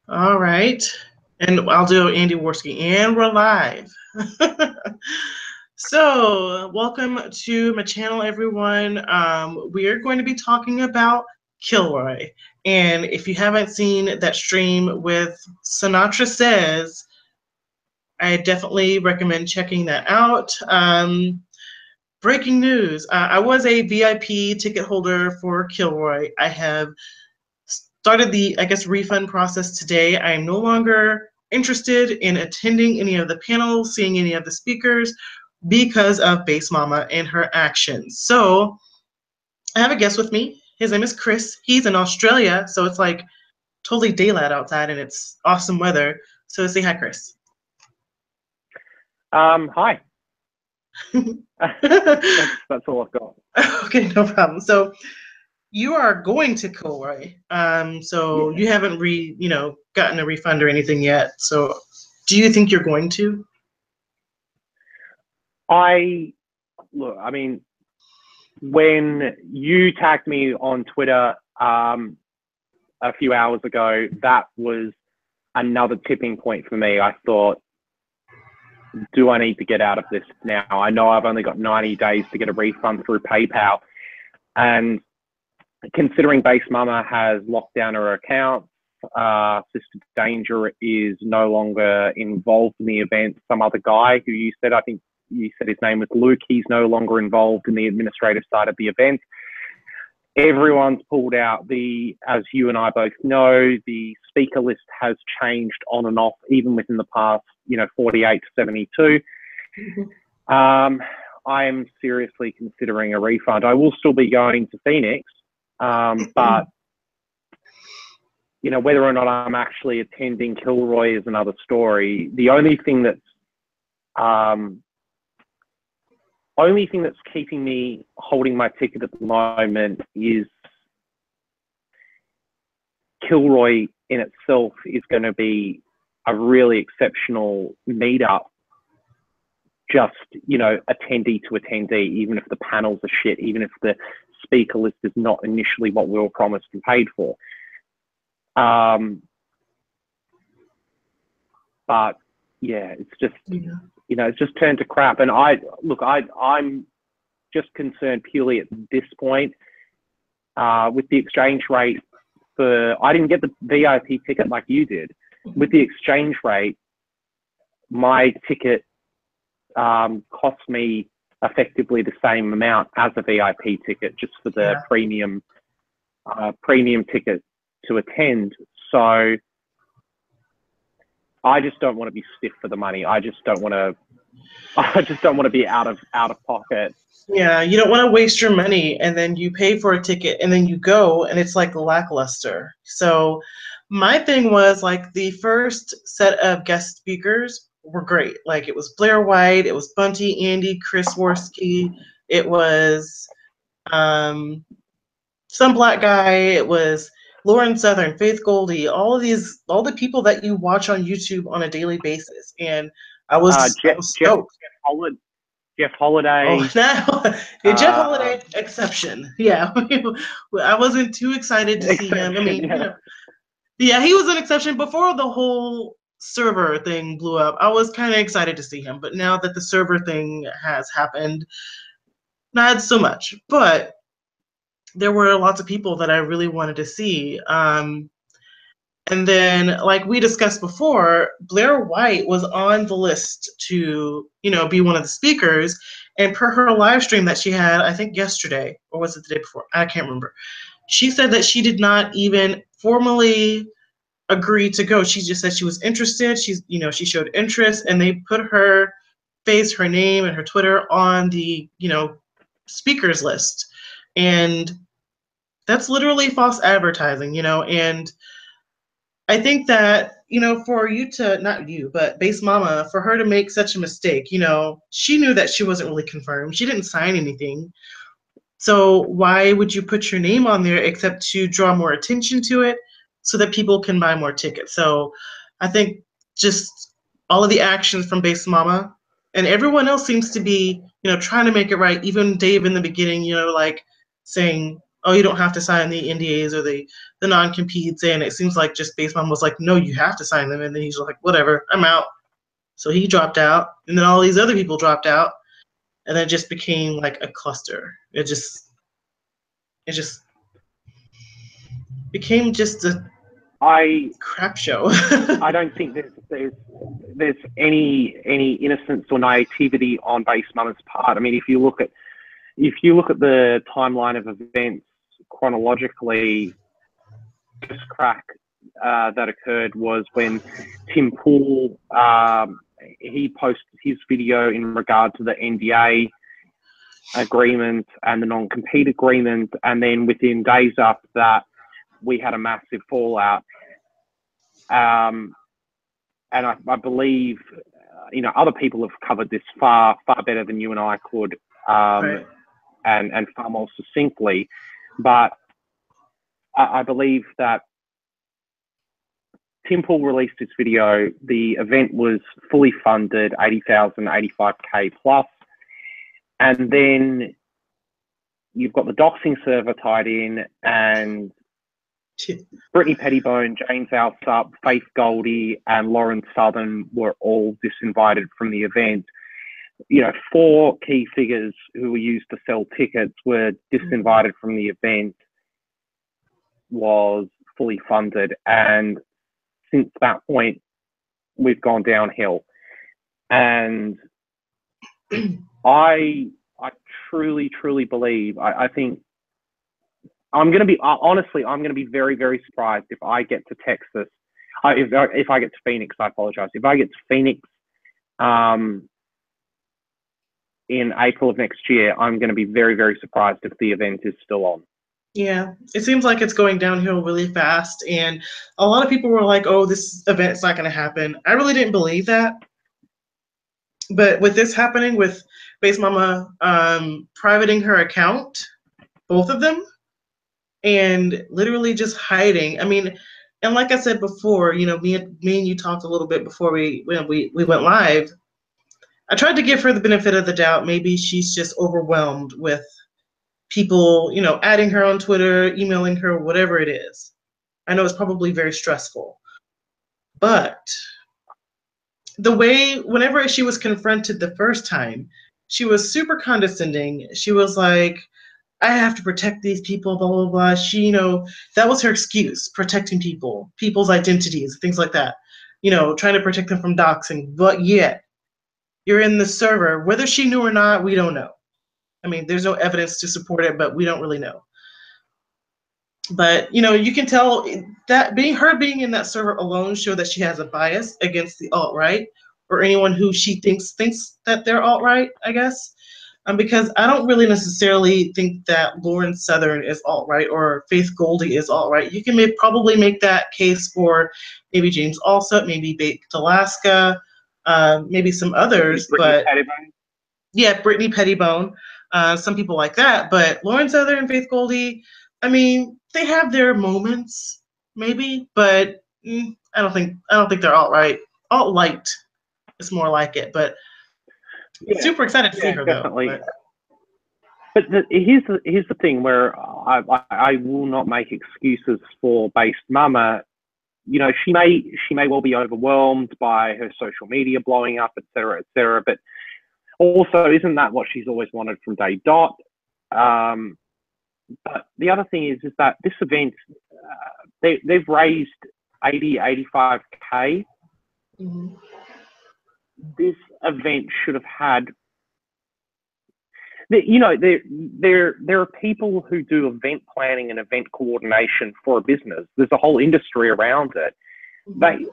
All right. And I'll do Andy Worski, and we're live. So, welcome to my channel, everyone. We are going to be talking about Kilroy. And if you haven't seen that stream with Sinatra Says, I definitely recommend checking that out. Breaking news. I was a VIP ticket holder for Kilroy. I have started the, refund process today. I am no longer interested in attending any of the panels, seeing any of the speakers because of Bass Mama and her actions. So I have a guest with me. His name is Chris. He's in Australia, so it's like totally daylight outside and it's awesome weather. So say hi, Chris. Hi. That's all I've got. Okay, no problem. So you are going to Kilroy. So Yeah. you haven't gotten a refund or anything yet. So do you think you're going to? I mean, when you tagged me on Twitter a few hours ago, that was another tipping point for me. I thought, do I need to get out of this now? I know I've only got 90 days to get a refund through PayPal. And considering Bass Mama has locked down her account, Sister Danger is no longer involved in the event. Some other guy who you said, I think you said his name was Luke, he's no longer involved in the administrative side of the event. Everyone's pulled out. As you and I both know, the speaker list has changed on and off, even within the past, 48 to 72. I am seriously considering a refund. I will still be going to Phoenix, but whether or not I'm actually attending Kilroy is another story. The only thing that's keeping me holding my ticket at the moment is Kilroy in itself is going to be a really exceptional meetup. Just, attendee to attendee, even if the panels are shit, even if the speaker list is not initially what we were promised and paid for. But yeah, it's just, it's just turned to crap. And I'm just concerned purely at this point with the exchange rate I didn't get the VIP ticket like you did. With the exchange rate, my ticket cost me effectively the same amount as a VIP ticket, just for the premium ticket to attend. So I just don't want to be stiff for the money. I just don't want to be out of pocket. Yeah, you don't want to waste your money and then you pay for a ticket and then you go and it's like lackluster. So my thing was like the first set of guest speakers were great. Like it was Blair White, it was Bunty, Andy, Chris Worski, it was some black guy, it was Lauren Southern, Faith Goldie, all the people that you watch on YouTube on a daily basis. And I was stoked. Jeff Holiday. Oh, no. Jeff Holiday exception. Yeah, I wasn't too excited to see him. I mean, he was an exception before the whole server thing blew up. I was kind of excited to see him, but now that the server thing has happened, not so much. But there were lots of people that I really wanted to see. And then, like we discussed before, Blair White was on the list to, be one of the speakers. And per her live stream that she had, I think yesterday, or was it the day before? I can't remember. She said that she did not even formally agree to go. She just said she was interested. She showed interest, and they put her face, her name, and her Twitter on the, speakers list. And that's literally false advertising, and I think that, for you to, not you, but Bass Mama, for her to make such a mistake, she knew that she wasn't really confirmed. She didn't sign anything. So why would you put your name on there except to draw more attention to it so that people can buy more tickets? So I think just all of the actions from Bass Mama and everyone else seems to be, trying to make it right. Even Dave in the beginning, like saying, oh, you don't have to sign the NDAs or the non-competes. And it seems like just Base Mom was like, no, you have to sign them. And then he's like, whatever, I'm out. So he dropped out. And then all these other people dropped out. And then it just became like a cluster. It just became just a crap show. I don't think there's any innocence or naivety on Base Mama's part. I mean, if you look at the timeline of events chronologically, this crack that occurred was when Tim Pool he posted his video in regard to the NDA agreement and the non-compete agreement, and then within days after that, we had a massive fallout. And I believe, other people have covered this far better than you and I could, Right. and far more succinctly. But I believe that Tim Pool released his video. The event was fully funded, 80,000, 85K plus. And then you've got the doxing server tied in, and Brittany Pettibone, James Alsup, Faith Goldie, and Lauren Southern were all disinvited from the event. 4 key figures who were used to sell tickets were disinvited from the event. Was fully funded, and since that point, we've gone downhill. And I truly believe, I think I'm going to be, honestly, I'm going to be very, very surprised if I get to Texas. If I get to Phoenix, I apologize. If I get to Phoenix in April of next year, I'm going to be very, very surprised if the event is still on. Yeah, it seems like it's going downhill really fast. And a lot of people were like, oh, this event's not going to happen. I really didn't believe that. But with this happening, with Base Mama privating her account, both of them, and literally just hiding. I mean, and like I said before, me and you talked a little bit before we went live. I tried to give her the benefit of the doubt. Maybe she's just overwhelmed with people, adding her on Twitter, emailing her, whatever it is. I know it's probably very stressful. But the way, whenever she was confronted the first time, she was super condescending. She was like, I have to protect these people, blah, blah, blah. She, that was her excuse, protecting people's identities, things like that. Trying to protect them from doxing. But yet, you're in the server. Whether she knew or not, we don't know. I mean, there's no evidence to support it, but we don't really know. But, you can tell that being in that server alone showed that she has a bias against the alt-right or anyone who she thinks that they're alt-right, I guess. Because I don't really necessarily think that Lauren Southern is alt-right or Faith Goldie is alt-right. You can probably make that case for maybe James Alsup, maybe Baked Alaska, maybe some others. Brittany Pettibone. Some people like that, but Lauren Southern and Faith Goldie, I mean, they have their moments, maybe, but I don't think they're alt-right. Alt-light is more like it, but super excited to see her definitely. Though. But here's the thing where I will not make excuses for Base Mama. She may well be overwhelmed by her social media blowing up, etc., etc. But also, isn't that what she's always wanted from day dot? But the other thing is that this event, they've raised 85K. Mm-hmm. This event should have had, there are people who do event planning and event coordination for a business. There's a whole industry around it. Mm-hmm.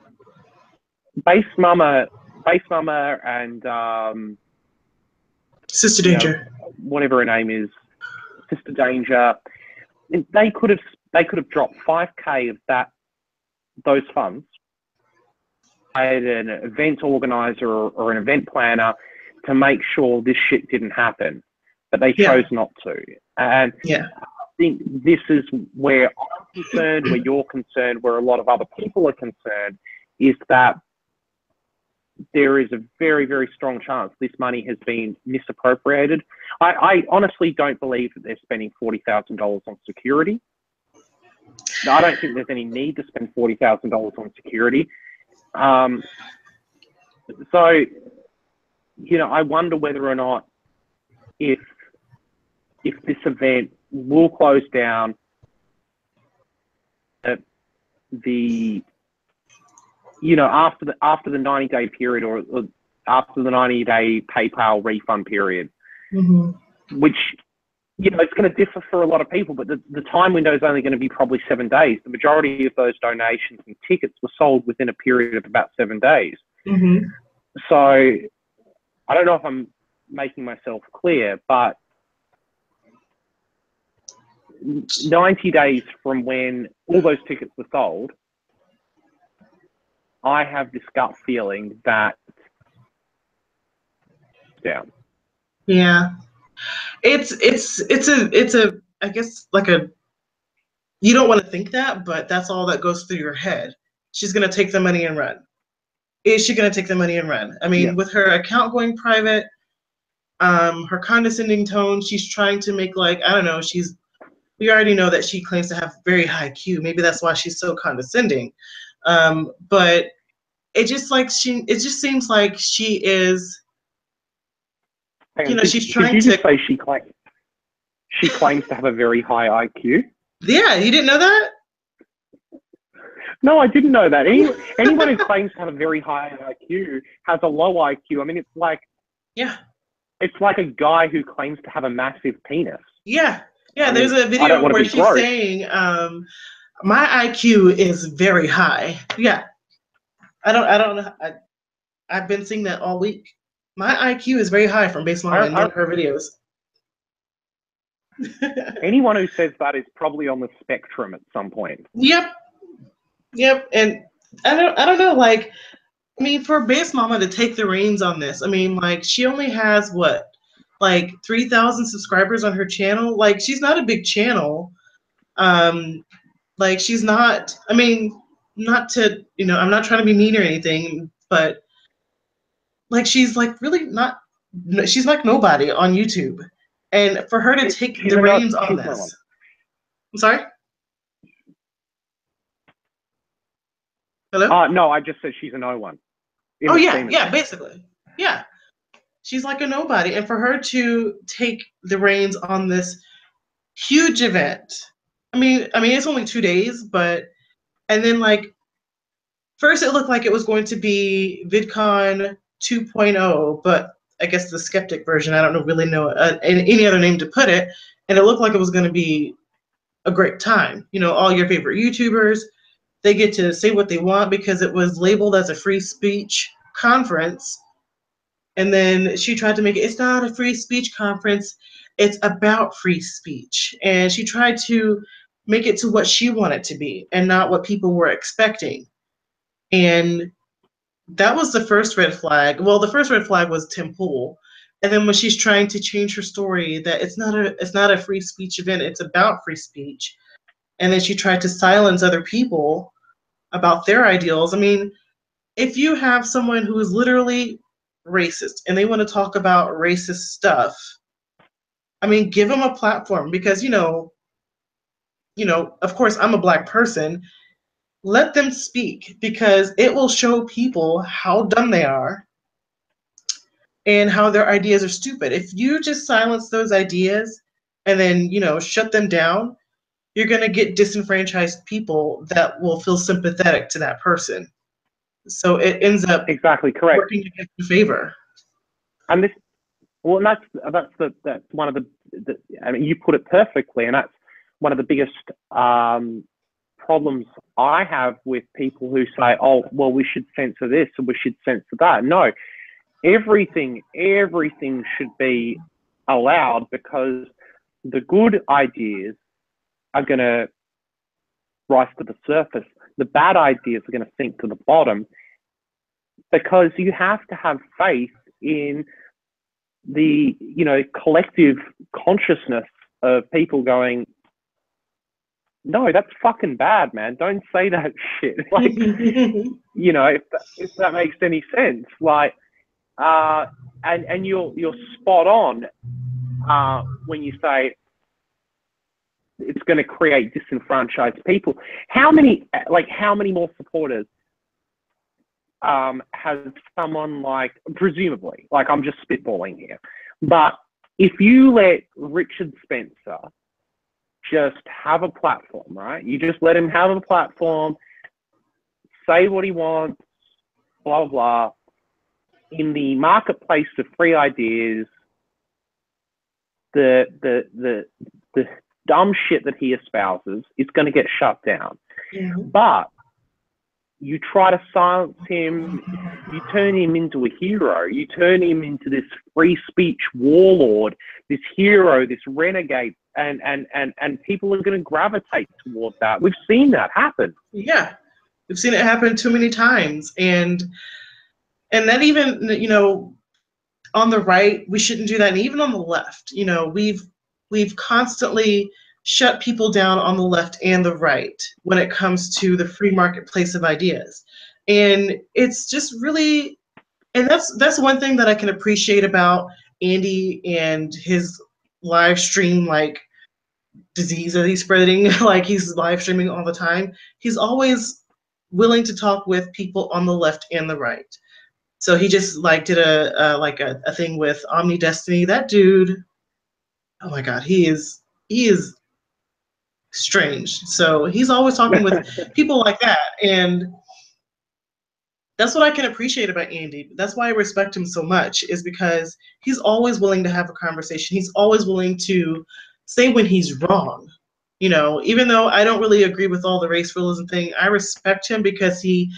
Base Mama and Sister Danger, whatever her name is, Sister Danger, they could have dropped 5K of those funds, hired an event organizer or an event planner to make sure this shit didn't happen, but they chose not to. And I think this is where I'm concerned, where you're concerned, where a lot of other people are concerned, is that there is a very, very strong chance this money has been misappropriated. I honestly don't believe that they're spending $40,000 on security. I don't think there's any need to spend $40,000 on security. So, you know, I wonder whether or not if this event will close down the, you know, after the 90-day period or after the 90-day PayPal refund period, which, you know, it's going to differ for a lot of people, but the time window is only going to be probably 7 days. The majority of those donations and tickets were sold within a period of about 7 days. So I don't know if I'm making myself clear, but 90 days from when all those tickets were sold, I have this gut feeling that down. Yeah. It's a I guess like a, you don't want to think that, but that's all that goes through your head. She's going to take the money and run. Is she going to take the money and run? I mean, with her account going private, her condescending tone, she's trying to make, like, I don't know, we already know that she claims to have very high IQ. Maybe that's why she's so condescending. But it just seems like she is, you know, she's trying to. Did you just say she claims to have a very high IQ? Yeah, you didn't know that? No, I didn't know that. Anyone who claims to have a very high IQ has a low IQ. I mean, it's like, yeah, it's like a guy who claims to have a massive penis. Yeah, there's a video where she's saying, my IQ is very high. Yeah, I don't know. I've been seeing that all week. My IQ is very high from Base Mama in one of her videos. Anyone who says that is probably on the spectrum at some point. Yep. And I don't know, like, I mean, for Base Mama to take the reins on this, I mean, like, she only has what, like 3,000 subscribers on her channel. Like, she's not a big channel. Like, she's not, I mean, not to, you know, I'm not trying to be mean or anything, but like, she's like really not, she's like nobody on YouTube. And for her to take the reins on this. I'm sorry? Hello? No, I just said she's a no one. Oh, yeah, basically. Yeah. She's like a nobody. And for her to take the reins on this huge event, I mean, it's only 2 days, but, and then, like, first it looked like it was going to be VidCon 2.0, but I guess the skeptic version, I don't really know any other name to put it, and it looked like it was going to be a great time. You know, all your favorite YouTubers, they get to say what they want because it was labeled as a free speech conference. And then she tried to make it, it's not a free speech conference, it's about free speech. And she tried to make it to what she wanted to be and not what people were expecting. And that was the first red flag. Well, the first red flag was Tim Pool. And then when she's trying to change her story that it's not a free speech event, it's about free speech. And then she tried to silence other people about their ideals. I mean, if you have someone who is literally racist and they want to talk about racist stuff, I mean, give them a platform because, you know, of course, I'm a Black person. Let them speak because it will show people how dumb they are and how their ideas are stupid. If you just silence those ideas and then, you know, shut them down, you're going to get disenfranchised people that will feel sympathetic to that person. So it ends up exactly correct working against your favor. And this, well, that's one of the I mean, you put it perfectly, and that's one of the biggest problems I have with people who say, oh, well, we should censor this and we should censor that. No, everything should be allowed because the good ideas are going to rise to the surface. The bad ideas are going to sink to the bottom because you have to have faith in the, you know, collective consciousness of people going, no, that's fucking bad, man. Don't say that shit. Like, you know, if that makes any sense. Like, and you're spot on when you say it's going to create disenfranchised people. How many more supporters has someone like, presumably, like, I'm just spitballing here, but if you let Richard Spencer just have a platform, right? You just let him have a platform, say what he wants, blah, blah, in the marketplace of free ideas, the dumb shit that he espouses is going to get shut down. Mm-hmm. But you try to silence him, you turn him into a hero, you turn him into this free speech warlord, this hero, this renegade, and people are going to gravitate towards that. We've seen that happen. Yeah, we've seen it happen too many times, and that even, you know, on the right, we shouldn't do that, and even on the left, you know, we've constantly shut people down on the left and the right when it comes to the free marketplace of ideas. And it's just really, and that's one thing that I can appreciate about Andy and his live stream, like, disease that he's spreading. Like, he's live streaming all the time. He's always willing to talk with people on the left and the right. So he just like did a thing with Omni Destiny. That dude, oh my God, he is strange. So he's always talking with people like that, and that's what I can appreciate about Andy. That's why I respect him so much, is because he's always willing to have a conversation. He's always willing to say when he's wrong. You know, even though I don't really agree with all the race realism thing, I respect him because he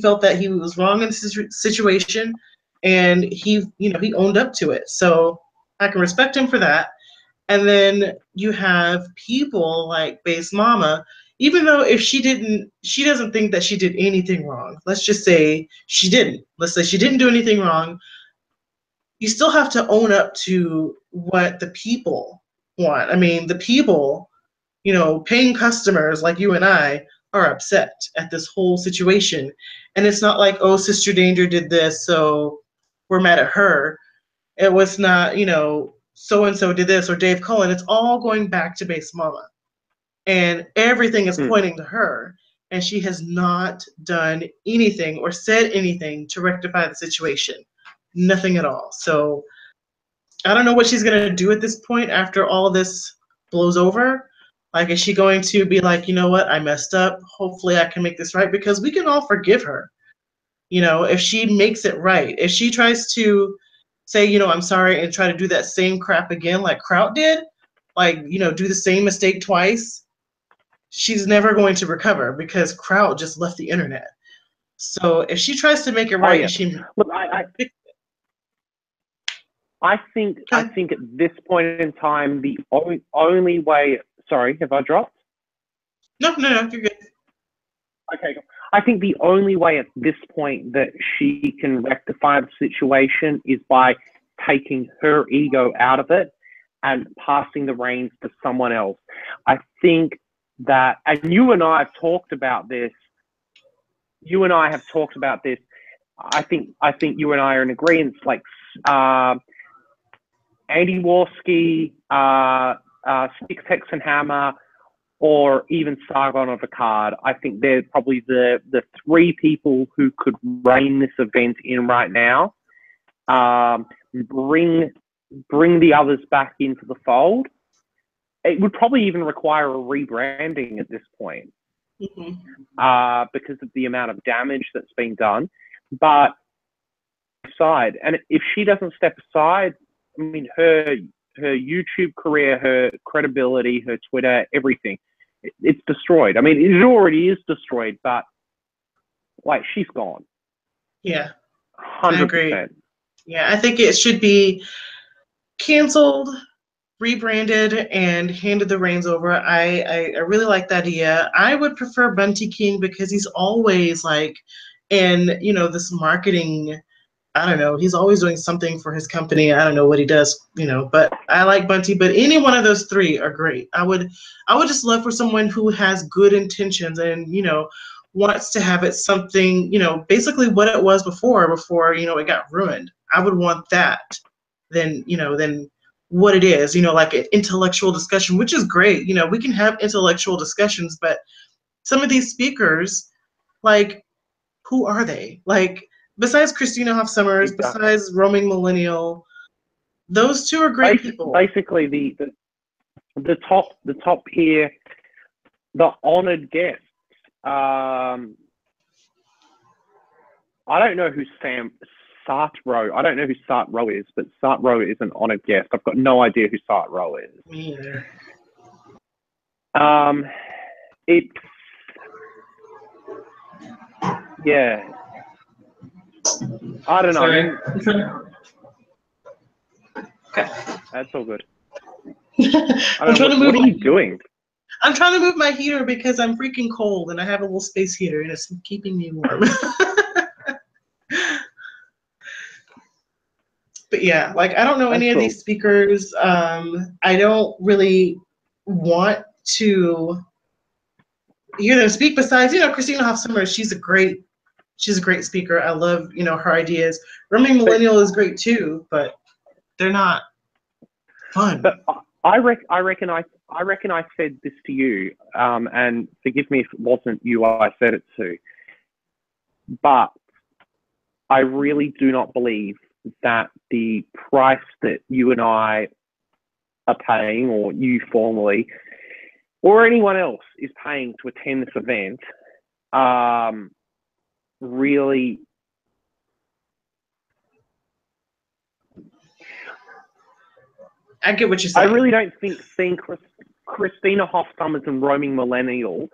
felt that he was wrong in this situation, and he owned up to it. So I can respect him for that. And then you have people like Base Mama, even though if she doesn't think that she did anything wrong. Let's just say she didn't. Let's say she didn't do anything wrong. You still have to own up to what the people want. I mean, the people, you know, paying customers like you and I are upset at this whole situation. And it's not like, oh, Sister Danger did this, so we're mad at her. It was not, you know, so-and-so did this, or Dave Cullen. It's all going back to Base Mama. And everything is pointing to her. And she has not done anything or said anything to rectify the situation. Nothing at all. So I don't know what she's going to do at this point after all of this blows over. Like, is she going to be like, you know what, I messed up. Hopefully I can make this right, because we can all forgive her. You know, if she makes it right. If she tries to say, you know, I'm sorry, and try to do that same crap again like Kraut did, like, you know, do the same mistake twice, she's never going to recover, because Kraut just left the internet. So if she tries to make it right, and she look, I think at this point in time, the only way. Sorry, have I dropped? No, you're good. Okay, cool. I think the only way at this point that she can rectify the situation is by taking her ego out of it and passing the reins to someone else. I think that, and you and I have talked about this. I think you and I are in agreement. Like Andy Warski, Stick Texan Hammer, or even Sargon of Akkad. I think they're probably the three people who could rein this event in right now. Bring the others back into the fold. It would probably even require a rebranding at this point, because of the amount of damage that's been done. But and if she doesn't step aside, I mean, her YouTube career, her credibility, her Twitter, everything, it's destroyed. I mean, it already is destroyed, but like, she's gone. Yeah, 100%. I agree. Yeah, I think it should be canceled, rebranded, and handed the reins over. I really like that idea. I would prefer Bunty King, because he's always like in, you know, this marketing I don't know. He's always doing something for his company. I don't know what he does, but I like Bunty, but any one of those three are great. I would just love for someone who has good intentions and, wants to have it something, basically what it was before, it got ruined. I would want that than what it is, like an intellectual discussion, which is great. We can have intellectual discussions, but some of these speakers, like, who are they? Like, besides Christina Hoff Sommers, Exactly. besides Roaming Millennial, those two are great people. Basically, the top here, the honored guests. I don't know who Sartro. I don't know who Sartro is, but Sartro is an honored guest. I've got no idea who Sartro is. Me either. It's yeah. I don't know. Sorry. Okay. That's all good. I'm trying to move. What are you doing? I'm trying to move my heater because I'm freaking cold and I have a little space heater and it's keeping me warm. But yeah, like, I don't know any of these speakers. I don't really want to hear them speak. Besides, Christina Hoff Sommers, she's a great speaker. I love, her ideas. Roaming Millennial is great too, but they're not fun. But I reckon I said this to you, and forgive me if it wasn't you I said it to, but I really do not believe that the price that you and I are paying, or you formally, or anyone else is paying to attend this event, really. I get what you're saying. I really don't think seeing Christina Hoff Sommers and Roaming Millennial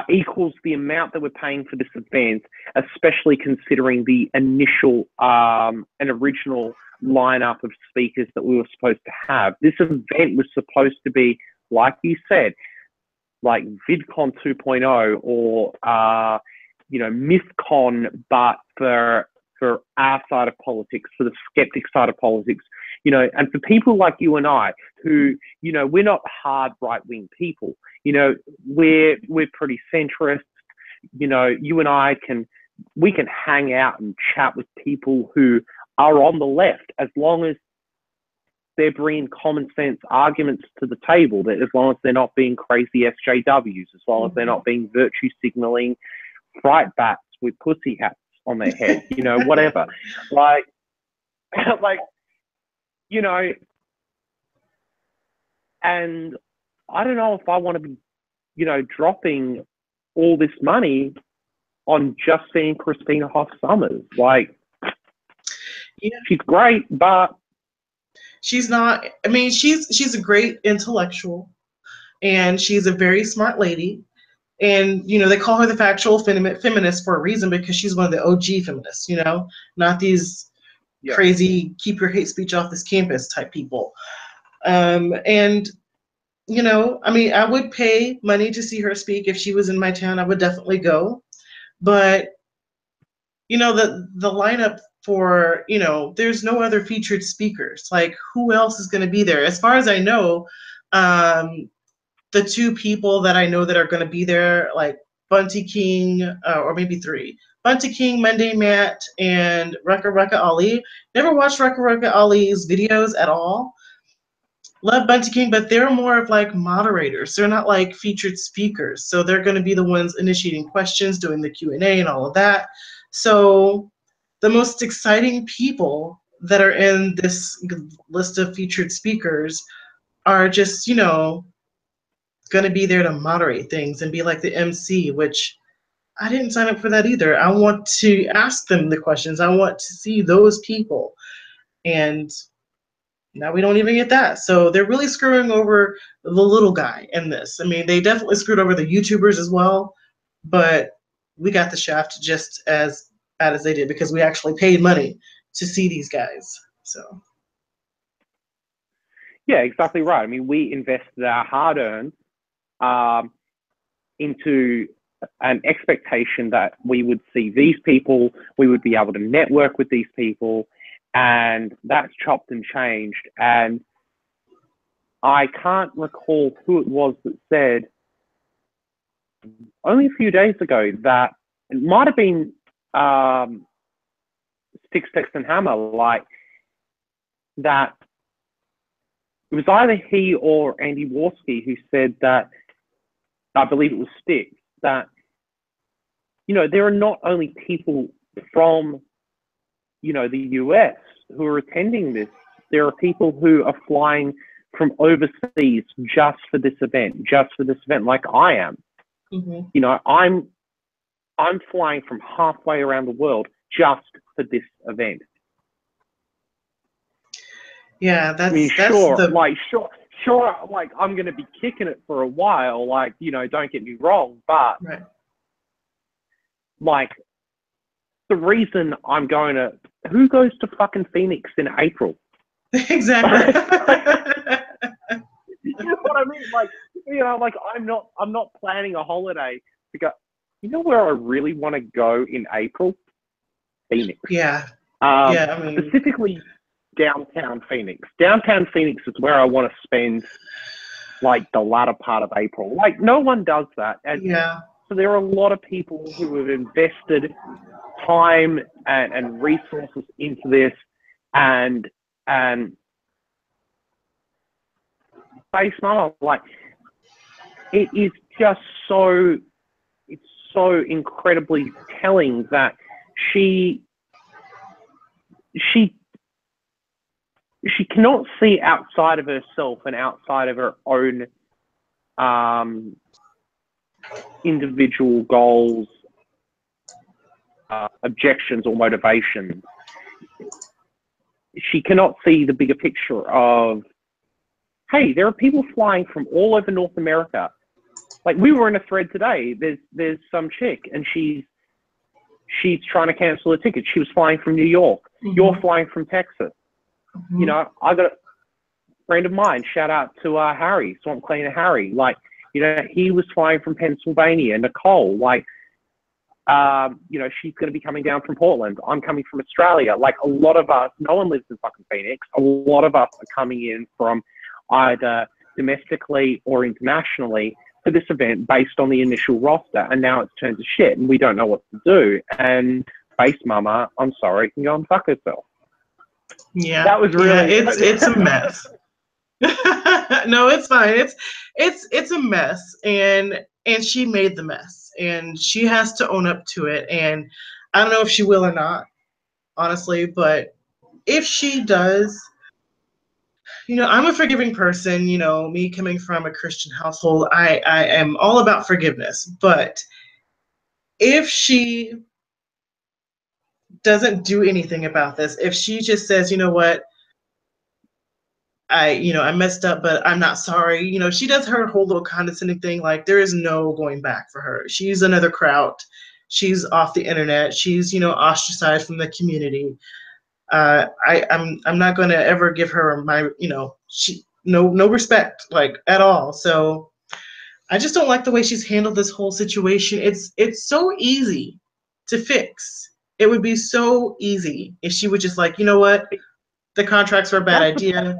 equals the amount that we're paying for this event, especially considering the initial and original lineup of speakers that we were supposed to have. This event was supposed to be, like you said, like VidCon 2.0 or MythCon, but for our side of politics, for the skeptic side of politics, and for people like you and I, who, we're not hard right-wing people. We're pretty centrist. You and I we can hang out and chat with people who are on the left, as long as they're bringing common sense arguments to the table, that as long as they're not being crazy SJWs, as long as they're not being virtue signaling fright bats with pussy hats on their head, whatever. And I don't know if I want to be, dropping all this money on just seeing Christina Hoff Sommers. She's great, but she's not. I mean, she's a great intellectual, and she's a very smart lady. And, they call her the factual feminist for a reason, because she's one of the OG feminists, not these crazy keep your hate speech off this campus type people. And, I mean, I would pay money to see her speak. If she was in my town, I would definitely go. But, the lineup for, there's no other featured speakers. Like, who else is going to be there? As far as I know, the two people that I know that are going to be there, like Bunty King, or maybe three. Bunty King, Monday Matt, and Rucka Ali. Never watched Rucka Ali's videos at all. Love Bunty King, but they're more of like moderators. They're not like featured speakers. So they're going to be the ones initiating questions, doing the Q&A and all of that. So the most exciting people that are in this list of featured speakers are just, going to be there to moderate things and be like the MC, which I didn't sign up for that either. I want to ask them the questions. I want to see those people. And now we don't even get that. So they're really screwing over the little guy in this. I mean, they definitely screwed over the YouTubers as well, but we got the shaft just as bad as they did, because we actually paid money to see these guys. So. Yeah, exactly right. I mean, we invested our hard-earned into an expectation that we would see these people, we would be able to network with these people, and that's chopped and changed. And I can't recall who it was that said only a few days ago that it might have been Sticks, Texan Hammer, like that. It was either he or Andy Warski who said that, I believe it was Sticks, that, you know, there are not only people from, you know, the US who are attending this, there are people who are flying from overseas just for this event, like I am. Mm-hmm. You know, I'm flying from halfway around the world just for this event. Yeah, that's, I mean, that's sure, the... like, sure, like, I'm going to be kicking it for a while, like, you know, don't get me wrong, but, right. like, the reason I'm going to, who goes to fucking Phoenix in April? Exactly. You know what I mean? Like, you know, like, I'm not planning a holiday to go, you know where I really want to go in April? Phoenix. Yeah. Yeah, I mean... Specifically downtown Phoenix. Downtown Phoenix is where I want to spend, like, the latter part of April. Like, no one does that. And yeah. so there are a lot of people who have invested time and resources into this, and Base Mama, like, it is just so, it's so incredibly telling that she cannot see outside of herself and outside of her own individual goals, objections, or motivations. She cannot see the bigger picture of, hey, there are people flying from all over North America. Like, we were in a thread today. There's some chick, and she's trying to cancel a ticket. She was flying from New York. Mm-hmm. You're flying from Texas. Mm-hmm. You know, I got a friend of mine, shout out to Harry, Swamp Cleaner Harry. Like, you know, he was flying from Pennsylvania. Nicole, like, you know, she's going to be coming down from Portland. I'm coming from Australia. Like, a lot of us, no one lives in fucking Phoenix. A lot of us are coming in from either domestically or internationally for this event based on the initial roster, and now it's turned to shit, and we don't know what to do. And Base Mama, I'm sorry, can go and fuck herself. Yeah, that was really. Yeah, it's a mess. No, it's fine. It's a mess, and she made the mess, and she has to own up to it. And I don't know if she will or not, honestly, but if she does, you know, I'm a forgiving person. You know, me coming from a Christian household, I am all about forgiveness. But if she doesn't do anything about this, if she just says, you know what, I messed up, but I'm not sorry. You know, she does her whole little condescending thing. Like, there is no going back for her. She's another Kraut. She's off the internet. She's, you know, ostracized from the community. I'm not going to ever give her my, you know, no respect, like, at all. So I just don't like the way she's handled this whole situation. It's so easy to fix. It would be so easy if she would just, like, you know what, the contracts were a bad idea.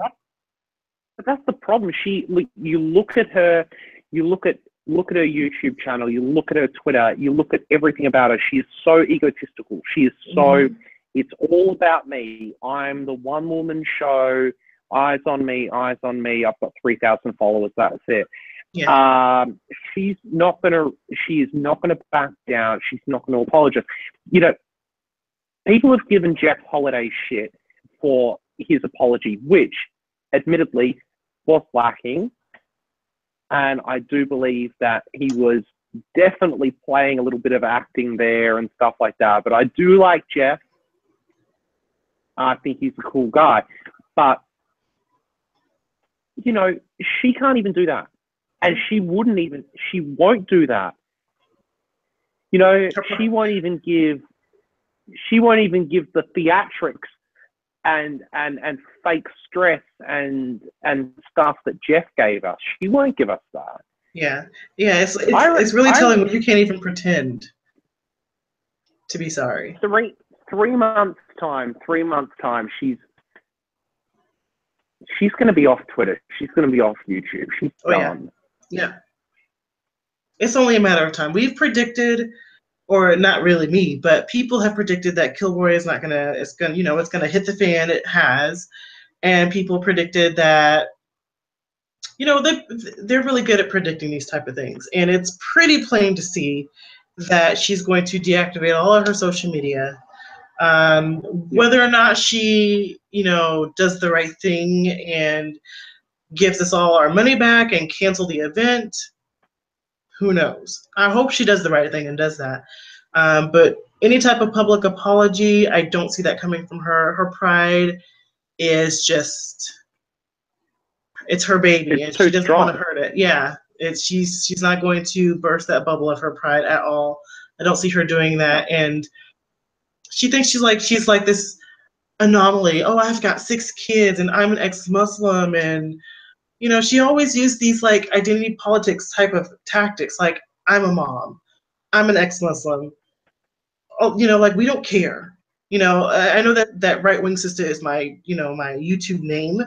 But that's the problem. You look at her YouTube channel, you look at her Twitter, you look at everything about her. She is so egotistical. She is so, it's all about me. I'm the one woman show. Eyes on me, eyes on me. I've got 3,000 followers. That's it. Yeah. She is not gonna back down. She's not gonna apologize. You know, people have given Jeff Holiday shit for his apology, which admittedly was lacking. And I do believe that he was definitely playing a little bit of acting there and stuff like that. But I do like Jeff. I think he's a cool guy. But, you know, she can't even do that. And she won't do that. You know, she won't even give the theatrics and fake stress and stuff that Jeff gave us. She won't give us that. Yeah. It's really telling when you can't even pretend to be sorry. 3 months time, she's going to be off Twitter. She's going to be off YouTube. She's done. Yeah. It's only a matter of time. We've predicted, or not really me, but people have predicted that Kilroy is not gonna. It's gonna hit the fan. It has, and people predicted that. They're really good at predicting these type of things, and it's pretty plain to see that she's going to deactivate all of her social media. Whether or not she, does the right thing and gives us all our money back and cancel the event, who knows? I hope she does the right thing and does that. But any type of public apology, I don't see that coming from her. Her pride is just, it's her baby, and she doesn't want to hurt it. Yeah, she's not going to burst that bubble of her pride at all. I don't see her doing that, and she thinks she's like this anomaly. Oh, I've got 6 kids, and I'm an ex-Muslim, and she always used these like identity politics type of tactics, like I'm a mom, I'm an ex-Muslim. Oh, like we don't care. I know that right-wing sister is my my YouTube name,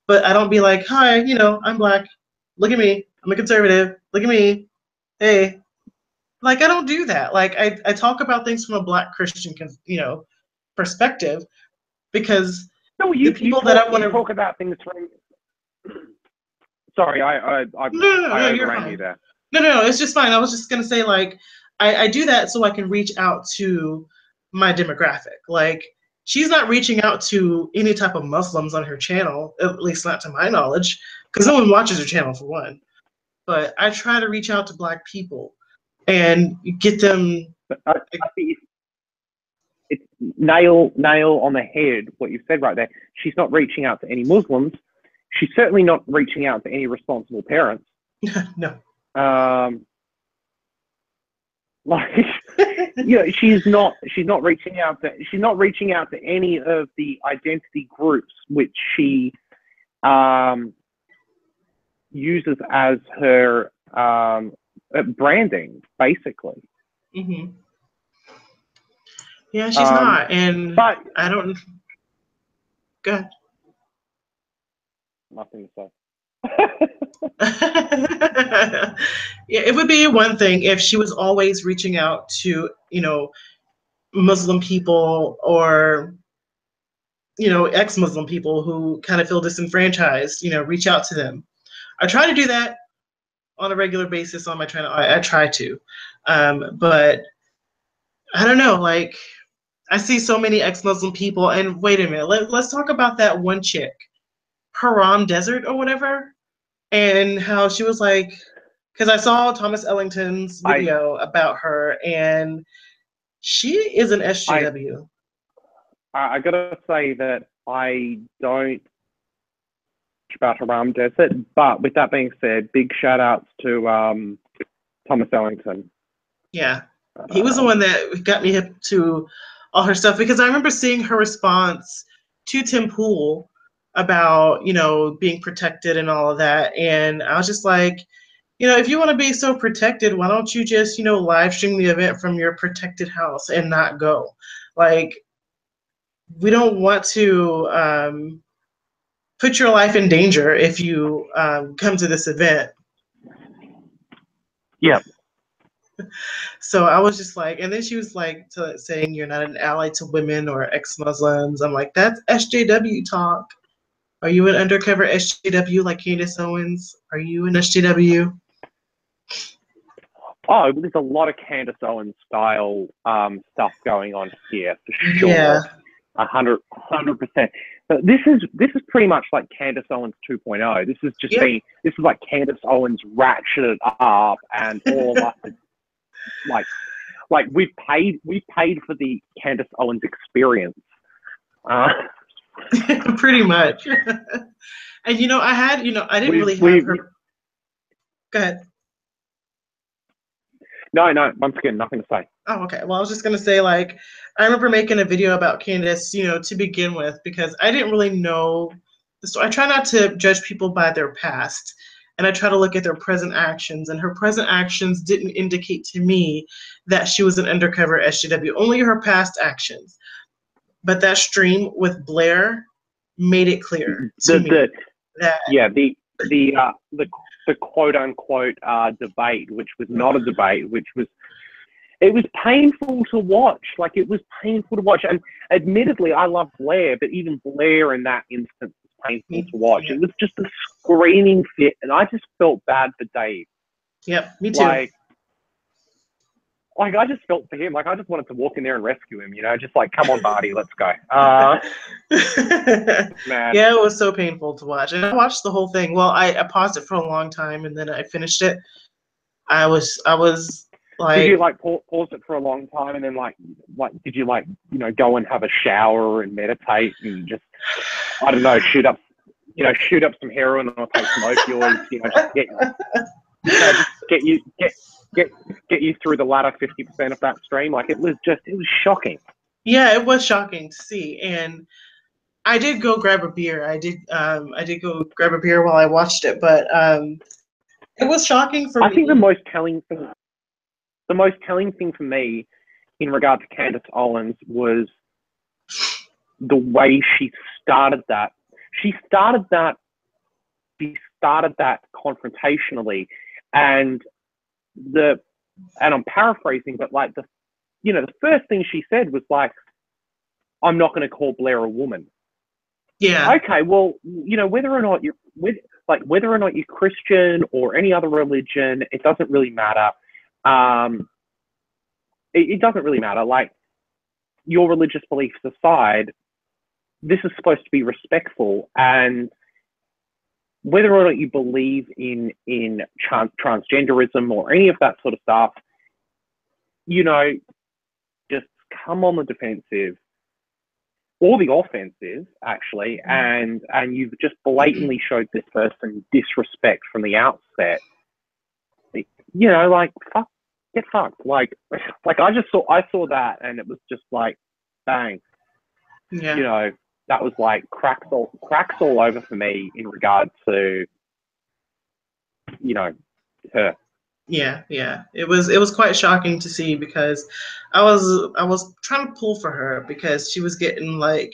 but I don't be like, hi, I'm black. Look at me. I'm a conservative. Look at me. Hey. Like, I don't do that. Like, I talk about things from a black Christian, perspective, because the people that I want to talk about things from. Sorry, I overran you there. No, it's just fine. I was just gonna say, like, I do that so I can reach out to my demographic. Like, she's not reaching out to any type of Muslims on her channel, at least not to my knowledge, because no one watches her channel for one. But I try to reach out to black people and get them. It's nail on the head what you said right there. She's not reaching out to any Muslims. She's certainly not reaching out to any responsible parents. No. She's not reaching out to any of the identity groups which she uses as her branding, basically. Mm-hmm. Yeah, she's not, and but I don't. Go ahead. Nothing to say. Yeah, it would be one thing if she was always reaching out to, Muslim people or, ex-Muslim people who kind of feel disenfranchised, reach out to them. I try to do that on a regular basis on my channel. I try to. But I don't know, like, I see so many ex-Muslim people, and wait a minute, let's talk about that one chick, Haram Desert or whatever, and how she was like, because I saw Thomas Ellington's video about her, and she is an SJW. I gotta say that I don't about Haram Desert, but with that being said, big shout outs to Thomas Ellington. Yeah, he was the one that got me hip to all her stuff, because I remember seeing her response to Tim Pool about, being protected and all of that. And I was just like, if you want to be so protected, why don't you just, live stream the event from your protected house and not go? Like, we don't want to put your life in danger if you come to this event. Yeah. So I was just like, and then she was like saying you're not an ally to women or ex-Muslims. I'm like, that's SJW talk. Are you an undercover SJW like Candace Owens? Are you an SJW? Oh, there's a lot of Candace Owens style stuff going on here for sure. Yeah. 100%. But this is pretty much like Candace Owens 2.0. This is just this is like Candace Owens ratcheted up, and all of us like we paid for the Candace Owens experience. Pretty much. And I had I didn't really have her. Go ahead. No, once again, nothing to say. Oh, okay. Well, I was just gonna say, like, I remember making a video about Candace, to begin with, because I didn't really know the story. I try not to judge people by their past, and I try to look at their present actions, and her present actions didn't indicate to me that she was an undercover SJW, only her past actions. But that stream with Blair made it clear to me that the quote unquote debate, which was not a debate, it was painful to watch. Like, it was painful to watch. And admittedly, I love Blair, but even Blair in that instance was painful to watch. Yeah. It was just a screaming fit, and I just felt bad for Dave. Yep, me too. Like, I just felt for him. Like, I just wanted to walk in there and rescue him, you know, just like, come on, buddy, let's go. Man. Yeah, it was so painful to watch. And I watched the whole thing. Well, I paused it for a long time, and then I finished it. I was like... Did you, like, pause it for a long time, and then, like, did you, like, you know, go and have a shower and meditate and just, I don't know, shoot up some heroin or take some opioids, you know, just get you through the latter 50% of that stream? Like, it was shocking. Yeah, it was shocking to see. And I did go grab a beer. I did go grab a beer while I watched it, but it was shocking for me. I think the most telling thing for me in regard to Candace Owens was the way she started that. She started that confrontationally, and I'm paraphrasing, but like the first thing she said was like, "I'm not going to call Blair a woman." Yeah. Okay, well, you know, whether or not you're Christian or any other religion, it doesn't really matter. It doesn't really matter. Like, your religious beliefs aside, this is supposed to be respectful, and whether or not you believe in transgenderism or any of that sort of stuff, you know, just come on the defensive or the offensive, actually, and you've just blatantly showed this person disrespect from the outset. You know, like, get fucked. Like I saw that, and it was just like, bang. Yeah. You know, that was like cracks all over for me in regard to, you know, her. Yeah. It was quite shocking to see, because I was trying to pull for her, because she was getting like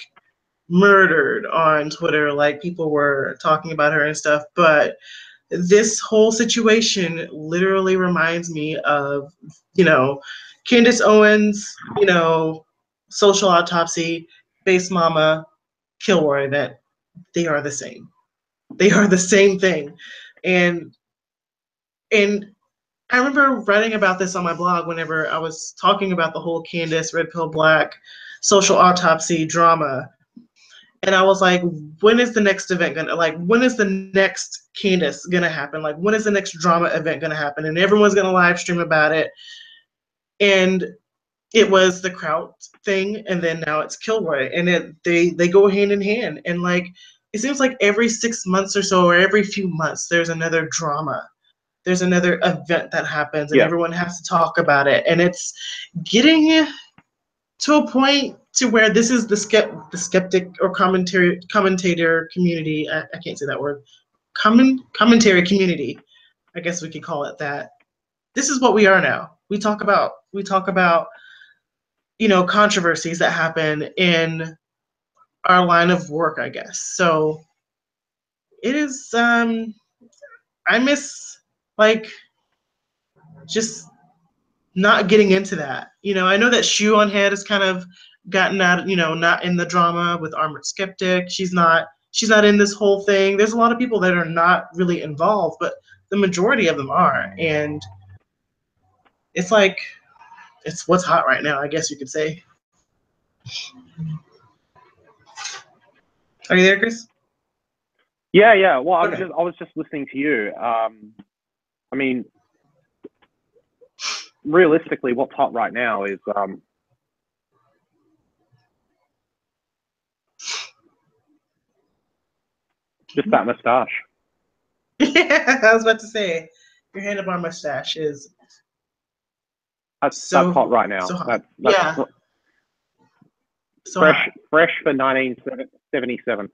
murdered on Twitter. Like, people were talking about her and stuff. But this whole situation literally reminds me of, you know, Candace Owens, you know, Social Autopsy, Base Mama, Kilroy, that they are the same. They are the same thing. And I remember writing about this on my blog whenever I was talking about the whole Candace, Red Pill Black, Social Autopsy drama. And I was like, when is the next event when is the next Candace gonna happen? Like, when is the next drama event gonna happen? And everyone's gonna live stream about it. And it was the Kraut thing, and then now it's Kilroy, and they go hand in hand. And like, it seems like every 6 months or so, or every few months, there's another drama. There's another event that happens, and everyone has to talk about it. And it's getting to a point to where this is the skeptic or commentator community. I can't say that word. Commentary community. I guess we could call it that. This is what we are now. We talk about, you know, controversies that happen in our line of work, I guess. So it is, I miss, like, just not getting into that. You know, I know that Shoe on Head has kind of gotten out, you know, not in the drama with Armored Skeptic. She's not in this whole thing. There's a lot of people that are not really involved, but the majority of them are. And it's like, it's what's hot right now, I guess you could say. Are you there, Chris? Yeah. Well, Okay. I was just listening to you. I mean, realistically, what's hot right now is just that mustache. Yeah, I was about to say, your handlebar mustache is that's hot right now. So hot. That's yeah. So fresh for 1977.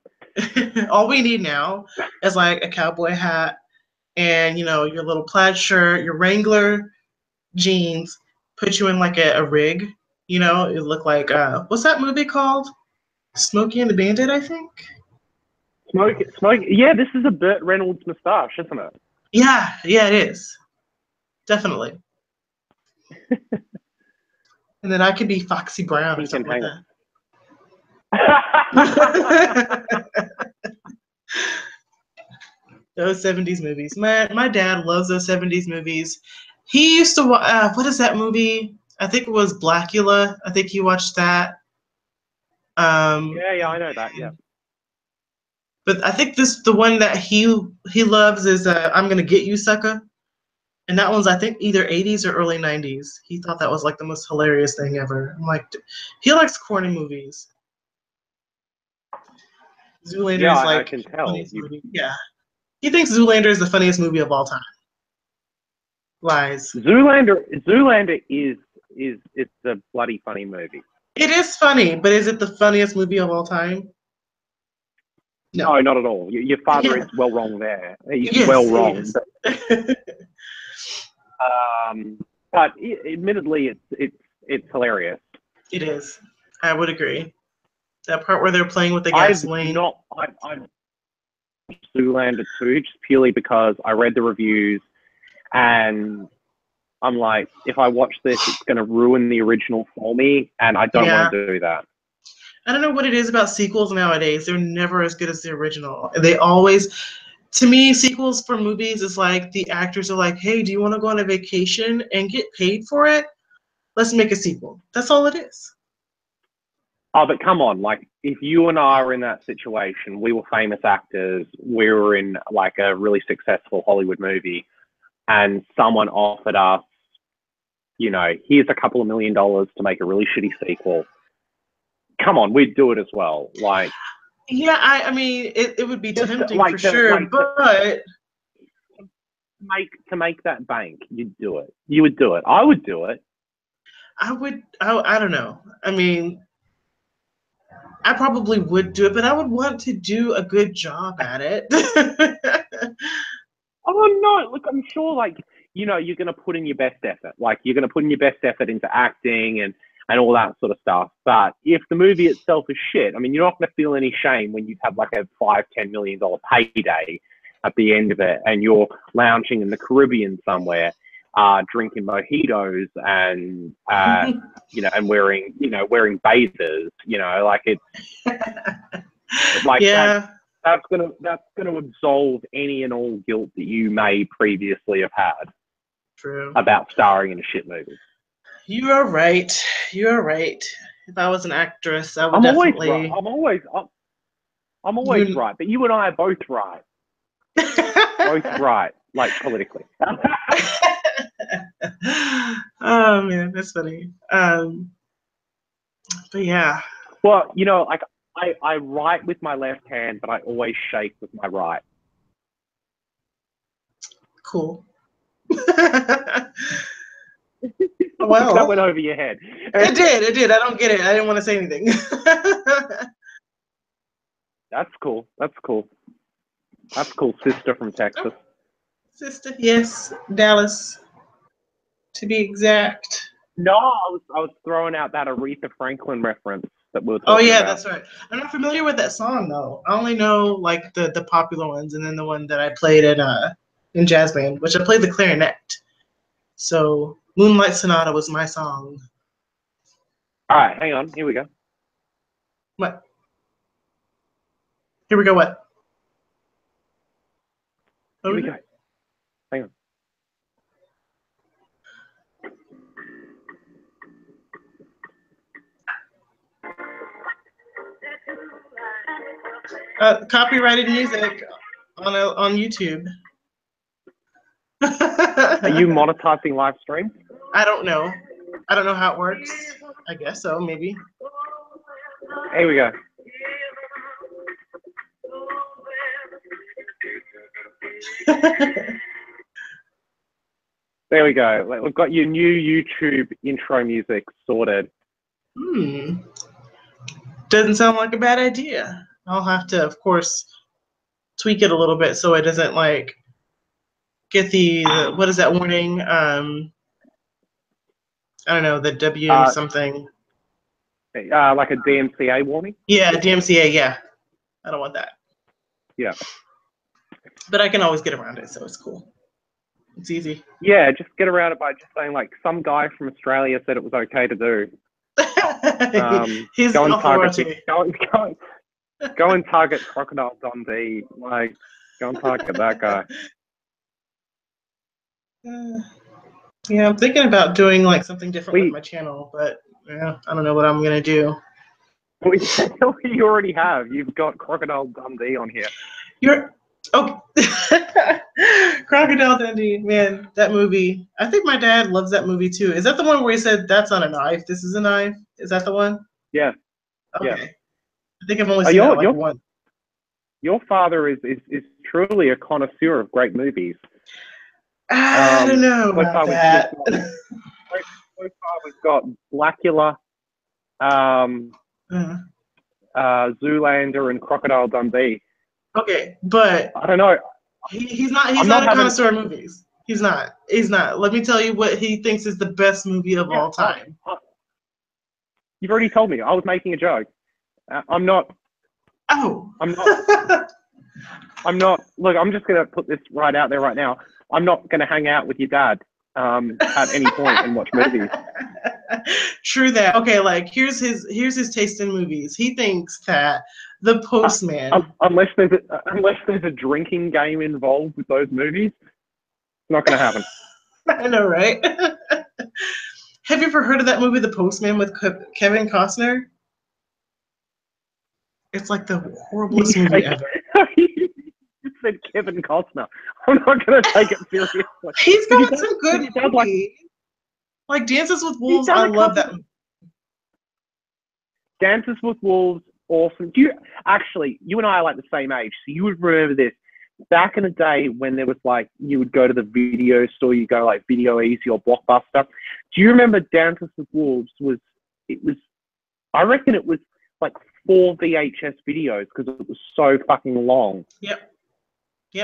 all we need now is like a cowboy hat and your little plaid shirt, your Wrangler jeans, put you in like a rig. It looked like what's that movie called? Smokey and the Bandit, I think. Smoke. Yeah, this is a Burt Reynolds moustache, isn't it? Yeah, it is. Definitely. And then I could be Foxy Brown or something like that. Those 70s movies. My dad loves those 70s movies. He used to what is that movie? I think it was Blackula. I think he watched that. Yeah, I know that. Yeah. But I think the one that he loves is I'm Gonna Get You, Sucker. And that one's, I think, either 80s or early 90s. He thought that was like the most hilarious thing ever. I'm like, he likes corny movies. Zoolander is like I can tell. movie. Yeah. He thinks Zoolander is the funniest movie of all time. Lies. Zoolander is it's a bloody funny movie. It is funny, but is it the funniest movie of all time? No, not at all. Your father is well wrong there. He's well wrong. But admittedly, it's hilarious. It is. I would agree. That part where they're playing with the gasoline. I've Zoolander 2 just purely because I read the reviews and I'm like, if I watch this, it's going to ruin the original for me, and I don't want to do that. I don't know what it is about sequels nowadays. They're never as good as the original. They always, to me, sequels for movies is like the actors are like, hey, do you want to go on a vacation and get paid for it? Let's make a sequel. That's all it is. Oh, but come on, like if you and I were in that situation, we were famous actors, we were in like a really successful Hollywood movie, and someone offered us, here's a couple of $1 million to make a really shitty sequel. Come on, we'd do it as well. Like, yeah, I mean, it would be tempting for sure, but to make that bank, you'd do it. You would do it. I would do it. I don't know. I mean, I probably would do it, but I would want to do a good job at it. Oh no! Look, I'm sure, like you're going to put in your best effort. Like you're going to put in your best effort into acting and all that sort of stuff. But if the movie itself is shit, I mean, you're not going to feel any shame when you have like a $5-10 million payday at the end of it, and you're lounging in the Caribbean somewhere, drinking mojitos and and wearing bathers. Like it's like that's gonna absolve any and all guilt that you may previously have had. True. About starring in a shit movie. You are right. If I was an actress, I would definitely. I'm always right, but you and I are both right. Both right, like politically. Oh man, that's funny. But yeah. Well, like I write with my left hand, but I always shake with my right. Cool. Well, that went over your head. It did. I don't get it. I didn't want to say anything. That's cool, sister from Texas. Sister, yes, Dallas, to be exact. No, I was throwing out that Aretha Franklin reference that we were talking about. Oh yeah, about. that's right. I'm not familiar with that song though. I only know like the popular ones, and then the one that I played in jazz band, which I played the clarinet. So Moonlight Sonata was my song. All right, hang on. Here we go. What? Here we go. What? Here we go. Hang on. Copyrighted music on YouTube. Are you monetizing live stream? I don't know. I don't know how it works. I guess so, maybe. Here we go. There we go. We've got your new YouTube intro music sorted. Doesn't sound like a bad idea. I'll have to, of course, tweak it a little bit so it doesn't like get the what is that warning? I don't know, the WM something. Like a DMCA warning? Yeah, DMCA, yeah. I don't want that. Yeah. But I can always get around it, so it's cool. It's easy. Yeah, just get around it by just saying, like, some guy from Australia said it was okay to do. He's authority. Go and target Crocodile Dundee. Like, go and target that guy. Yeah, I'm thinking about doing like something different with my channel, but yeah, I don't know what I'm gonna do. You already have. You've got Crocodile Dundee on here. Crocodile Dundee, man, that movie. I think my dad loves that movie too. Is that the one where he said, "That's not a knife. This is a knife"? Is that the one? Yeah. Okay. Yeah. I think I've only seen that like once. Your father is truly a connoisseur of great movies. I don't know about that. So far, we've got Blackula, Zoolander, and Crocodile Dundee. Okay, but I don't know. He's not a connoisseur of movies. He's not. Let me tell you what he thinks is the best movie of all time. You've already told me. I was making a joke. I'm not. Oh. I'm not. I'm not. Look, I'm just gonna put this right out there right now. I'm not gonna hang out with your dad at any point and watch movies. True that. Okay, like here's his taste in movies. He thinks that The Postman. Unless there's a drinking game involved with those movies, it's not gonna happen. I know, right? Have you ever heard of that movie, The Postman, with Kevin Costner? It's like the horriblest movie ever. You said Kevin Costner. I'm not gonna take it seriously. He's got some good movies. Like Dances with Wolves, I love that movie. Dances with Wolves, awesome. You and I are like the same age, so you would remember this. Back in the day when there was like, you would go to the video store, you go like Video Easy or Blockbuster. Do you remember Dances with Wolves I reckon it was like 4 VHS videos because it was so fucking long. Yep.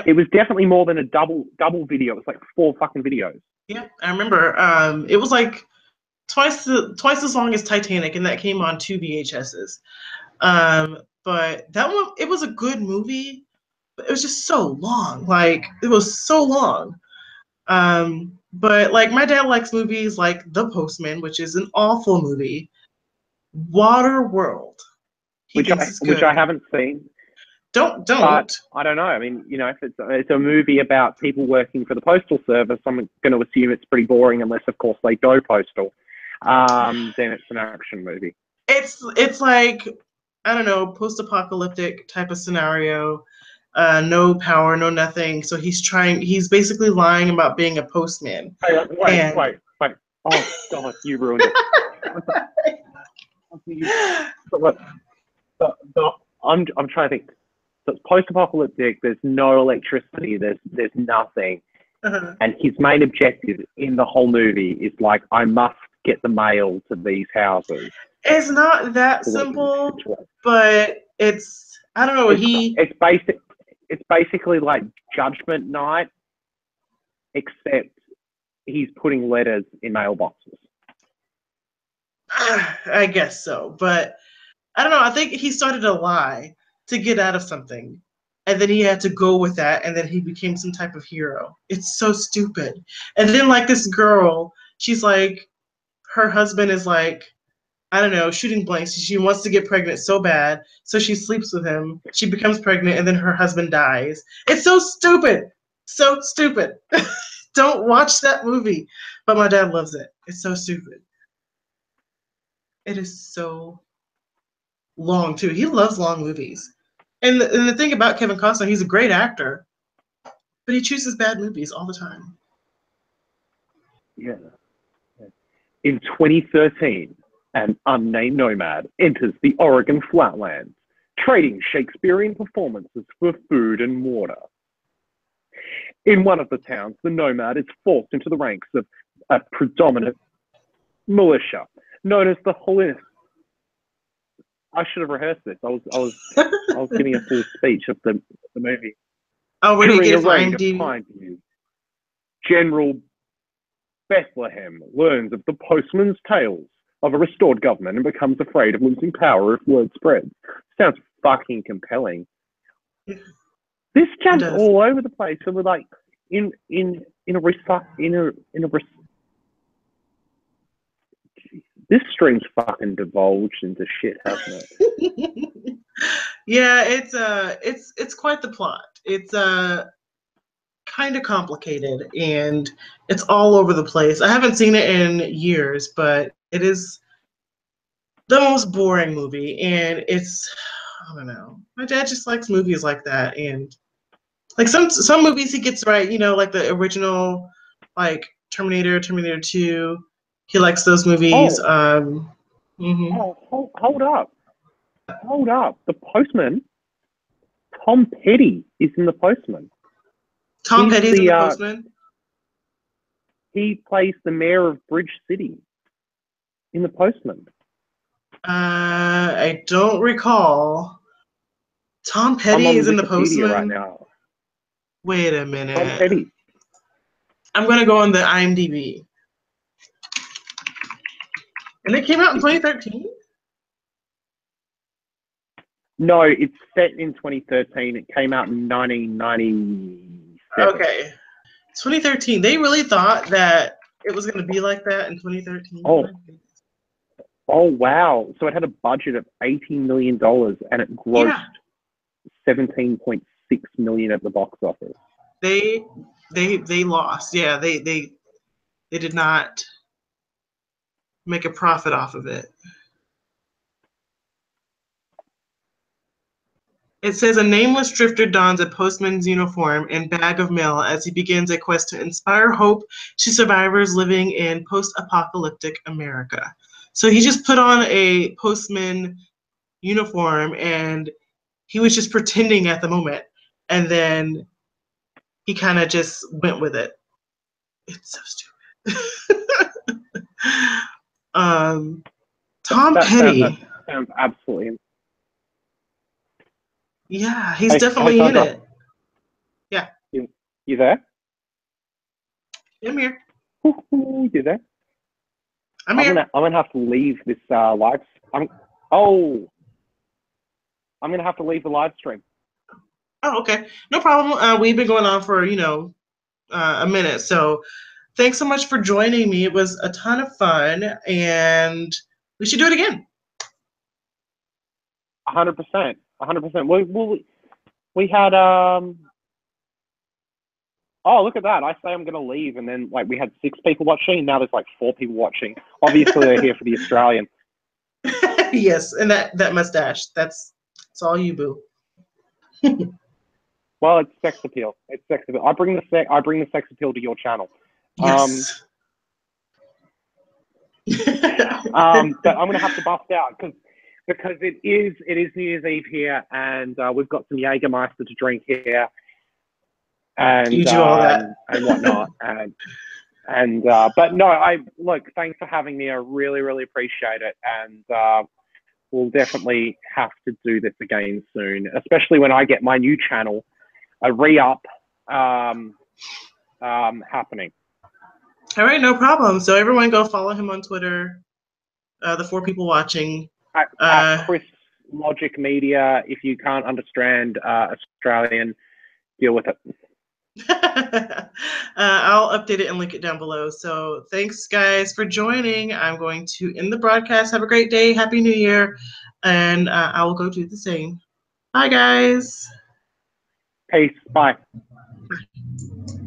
It was definitely more than a double video. It was like 4 fucking videos. Yeah, I remember. It was like twice as long as Titanic, and that came on 2 VHSs. But that one, it was a good movie, but it was just so long. Like, it was so long. But like, my dad likes movies like The Postman, which is an awful movie. Waterworld, which I haven't seen. Don't. But I don't know. I mean, if it's a movie about people working for the postal service, I'm going to assume it's pretty boring, unless of course they go postal. Then it's an action movie. It's like, I don't know, post-apocalyptic type of scenario. No power, no nothing. So he's basically lying about being a postman. Wait. Oh God, you ruined it. I'm trying to think. So it's post-apocalyptic. There's no electricity. There's nothing. Uh-huh. And his main objective in the whole movie is like, I must get the mail to these houses. It's not that simple, but it's, I don't know. It's basically like Judgment Night, except he's putting letters in mailboxes. I guess so, but I don't know. I think he started a lie to get out of something, and then he had to go with that, and then he became some type of hero. It's so stupid. And then like this girl, she's like, her husband is like, I don't know, shooting blanks. She wants to get pregnant so bad, so she sleeps with him. She becomes pregnant, and then her husband dies. It's so stupid. So stupid. Don't watch that movie. But my dad loves it. It's so stupid. It is so long too. He loves long movies. And the thing about Kevin Costner, he's a great actor, but he chooses bad movies all the time. Yeah. In 2013, an unnamed nomad enters the Oregon flatlands, trading Shakespearean performances for food and water. In one of the towns, the nomad is forced into the ranks of a predominant militia known as the Holiness. I should have rehearsed this. I was giving a full speech of the movie. Oh, where do you get it from IMDb? General Bethlehem learns of the postman's tales of a restored government and becomes afraid of losing power if word spreads. Sounds fucking compelling. This jumps all over the place. So we're like this stream's fucking divulged into shit, hasn't it? Yeah, it's quite the plot. It's kind of complicated and it's all over the place. I haven't seen it in years, but it is the most boring movie, and I don't know. My dad just likes movies like that, and like some movies he gets right, you know, like the original, like Terminator 2. He likes those movies. Hold up. The Postman, Tom Petty is in The Postman. Tom Petty's in The Postman? He plays the mayor of Bridge City in The Postman. I don't recall. Tom Petty is in The Postman right now. Wait a minute. Tom Petty. I'm gonna go on the IMDb. And it came out in 2013? No, it's set in 2013. It came out in 1997. Okay. 2013. They really thought that it was going to be like that in 2013? Oh, wow. So it had a budget of $80 million and it grossed $17.6 million at the box office. They lost. Yeah, they did not make a profit off of it. It says a nameless drifter dons a postman's uniform and bag of mail as he begins a quest to inspire hope to survivors living in post-apocalyptic America. So he just put on a postman uniform and he was just pretending at the moment. And then he kind of just went with it. It's so stupid. Tom Petty. Sounds absolutely. Yeah, he's definitely in it. Yeah. You there? I'm here. You there? I'm here. I'm gonna have to leave this live. I'm gonna have to leave the live stream. Oh, okay. No problem. We've been going on for, a minute. So thanks so much for joining me. It was a ton of fun, and we should do it again. 100%. 100%. We had oh, look at that. I say I'm going to leave, and then we had 6 people watching, and now there's 4 people watching. Obviously, they're here for the Australian. Yes, and that mustache. It's all you, boo. Well, it's sex appeal. It's sex appeal. I bring the sex appeal to your channel. Yes. But I'm going to have to bust out because it is New Year's Eve here, and we've got some Jägermeister to drink here, and you do all that and whatnot, but no, thanks for having me. I really, really appreciate it, and we'll definitely have to do this again soon, especially when I get my new channel, a re-up, happening. All right, no problem. So everyone go follow him on Twitter. The 4 people watching. At Chris Logic Media. If you can't understand Australian, deal with it. I'll update it and link it down below. So thanks, guys, for joining. I'm going to end the broadcast. Have a great day. Happy New Year. And I will go do the same. Bye, guys. Peace. Bye. Bye.